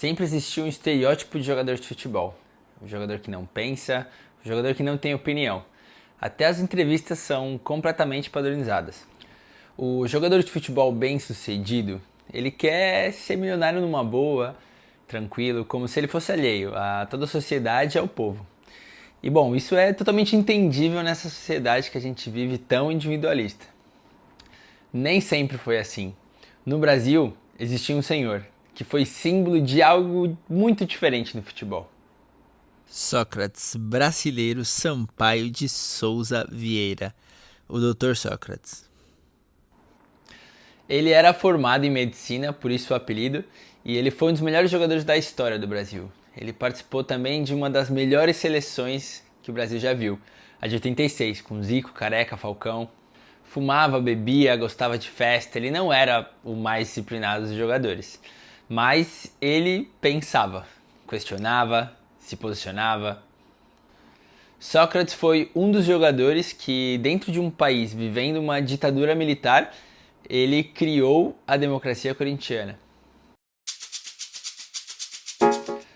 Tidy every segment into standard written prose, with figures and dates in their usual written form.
Sempre existiu um estereótipo de jogador de futebol. O jogador que não pensa, o jogador que não tem opinião. Até as entrevistas são completamente padronizadas. O jogador de futebol bem-sucedido, ele quer ser milionário numa boa, tranquilo, como se ele fosse alheio a toda a sociedade e ao povo. E bom, isso é totalmente entendível nessa sociedade que a gente vive tão individualista. Nem sempre foi assim. No Brasil, existia um senhor que foi símbolo de algo muito diferente no futebol. Sócrates Brasileiro Sampaio de Souza Vieira, o Dr. Sócrates. Ele era formado em medicina, por isso o apelido, e ele foi um dos melhores jogadores da história do Brasil. Ele participou também de uma das melhores seleções que o Brasil já viu, a de 86, com Zico, Careca, Falcão. Fumava, bebia, gostava de festa, ele não era o mais disciplinado dos jogadores. Mas ele pensava, questionava, se posicionava. Sócrates foi um dos jogadores que, dentro de um país vivendo uma ditadura militar, ele criou a democracia corintiana.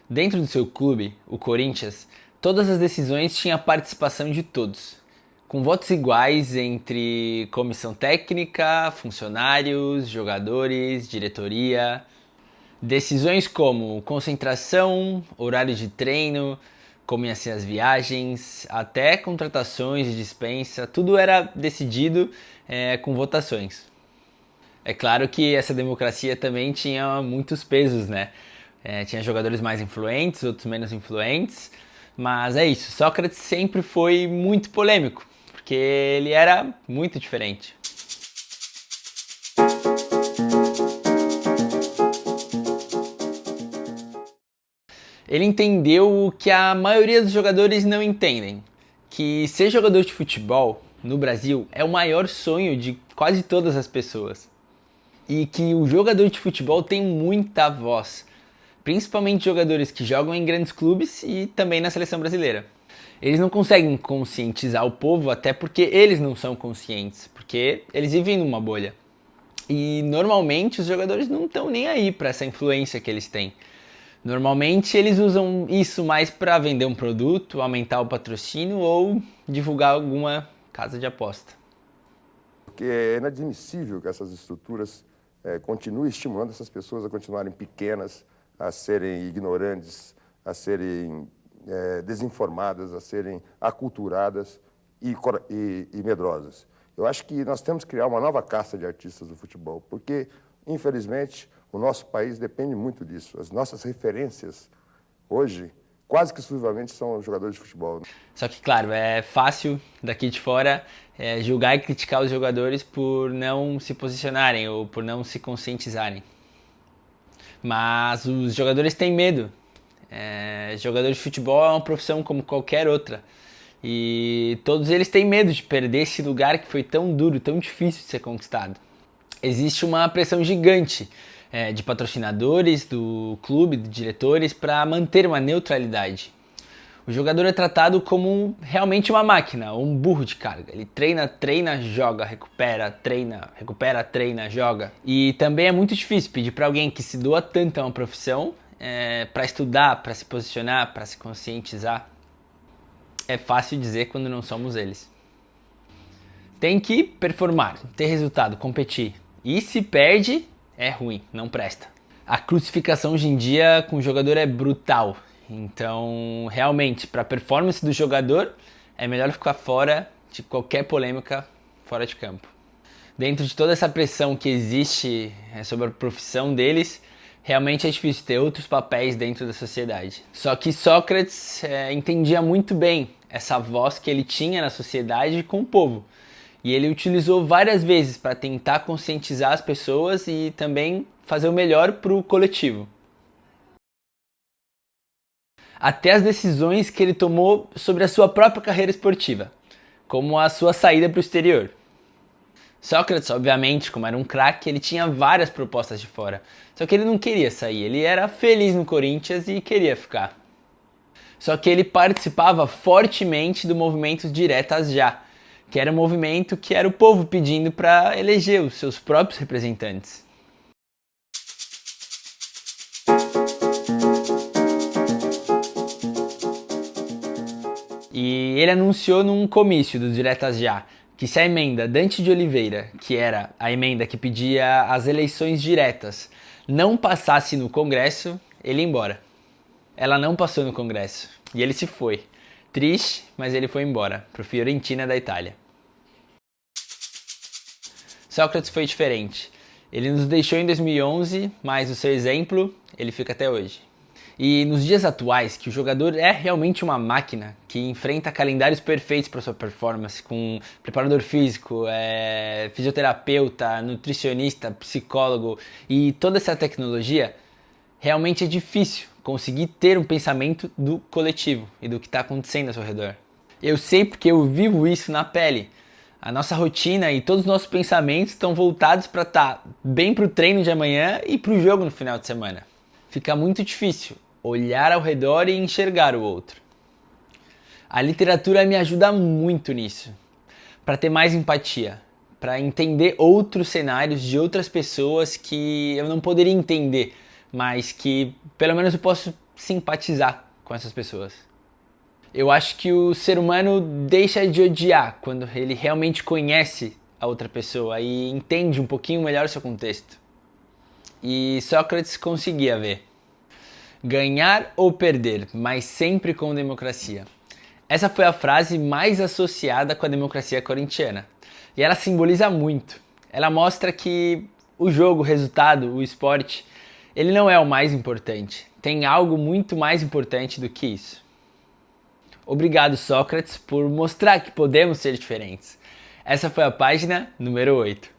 Dentro do seu clube, o Corinthians, todas as decisões tinham a participação de todos, com votos iguais entre comissão técnica, funcionários, jogadores, diretoria. Decisões como concentração, horário de treino, como iam ser as viagens, até contratações de dispensa, tudo era decidido com votações. É claro que essa democracia também tinha muitos pesos, né? Tinha jogadores mais influentes, outros menos influentes, mas é isso. Sócrates sempre foi muito polêmico, porque ele era muito diferente. Ele entendeu o que a maioria dos jogadores não entendem, que ser jogador de futebol no Brasil é o maior sonho de quase todas as pessoas. E que o jogador de futebol tem muita voz, principalmente jogadores que jogam em grandes clubes e também na seleção brasileira. Eles não conseguem conscientizar o povo, até porque eles não são conscientes, porque eles vivem numa bolha. E normalmente os jogadores não estão nem aí para essa influência que eles têm. Normalmente eles usam isso mais para vender um produto, aumentar o patrocínio ou divulgar alguma casa de aposta. Porque é inadmissível que essas estruturas continuem estimulando essas pessoas a continuarem pequenas, a serem ignorantes, a serem desinformadas, a serem aculturadas e medrosas. Eu acho que nós temos que criar uma nova casta de artistas do futebol, porque, infelizmente, o nosso país depende muito disso. As nossas referências, hoje, quase que exclusivamente são jogadores de futebol. Só que, claro, é fácil daqui de fora julgar e criticar os jogadores por não se posicionarem ou por não se conscientizarem. Mas os jogadores têm medo. Jogador de futebol é uma profissão como qualquer outra. E todos eles têm medo de perder esse lugar que foi tão duro, tão difícil de ser conquistado. Existe uma pressão gigante de patrocinadores, do clube, de diretores, para manter uma neutralidade. O jogador é tratado como realmente uma máquina, um burro de carga. Ele treina, treina, joga, recupera, treina, joga. E também é muito difícil pedir para alguém que se doa tanto a uma profissão para estudar, para se posicionar, para se conscientizar. É fácil dizer quando não somos eles. Tem que performar, ter resultado, competir. E se perde, é ruim, não presta. A crucificação hoje em dia com o jogador é brutal. Então, realmente, para a performance do jogador, é melhor ficar fora de qualquer polêmica fora de campo. Dentro de toda essa pressão que existe sobre a profissão deles, realmente é difícil ter outros papéis dentro da sociedade. Só que Sócrates entendia muito bem essa voz que ele tinha na sociedade com o povo. E ele utilizou várias vezes para tentar conscientizar as pessoas e também fazer o melhor para o coletivo. Até as decisões que ele tomou sobre a sua própria carreira esportiva, como a sua saída para o exterior. Sócrates, obviamente, como era um craque, ele tinha várias propostas de fora. Só que ele não queria sair, ele era feliz no Corinthians e queria ficar. Só que ele participava fortemente do movimento Diretas Já, que era um movimento que era o povo pedindo para eleger os seus próprios representantes. ele anunciou num comício do Diretas Já que se a emenda Dante de Oliveira, que era a emenda que pedia as eleições diretas, não passasse no Congresso, ele ia embora. Ela não passou no Congresso e ele se foi. Triste, mas ele foi embora, para o Fiorentina da Itália. Sócrates foi diferente. Ele nos deixou em 2011, mas o seu exemplo, ele fica até hoje. E nos dias atuais, que o jogador é realmente uma máquina, que enfrenta calendários perfeitos para sua performance, com preparador físico, fisioterapeuta, nutricionista, psicólogo e toda essa tecnologia, realmente é difícil conseguir ter um pensamento do coletivo e do que está acontecendo ao seu redor. Eu sei porque eu vivo isso na pele. A nossa rotina e todos os nossos pensamentos estão voltados para estar bem para o treino de amanhã e para o jogo no final de semana. Fica muito difícil olhar ao redor e enxergar o outro. A literatura me ajuda muito nisso, para ter mais empatia, para entender outros cenários de outras pessoas que eu não poderia entender, mas que pelo menos eu posso simpatizar com essas pessoas. Eu acho que o ser humano deixa de odiar quando ele realmente conhece a outra pessoa e entende um pouquinho melhor o seu contexto. E Sócrates conseguia ver. Ganhar ou perder, mas sempre com democracia. Essa foi a frase mais associada com a democracia corintiana. E ela simboliza muito. Ela mostra que o jogo, o resultado, o esporte, ele não é o mais importante. Tem algo muito mais importante do que isso. Obrigado, Sócrates, por mostrar que podemos ser diferentes. Essa foi a página número 8.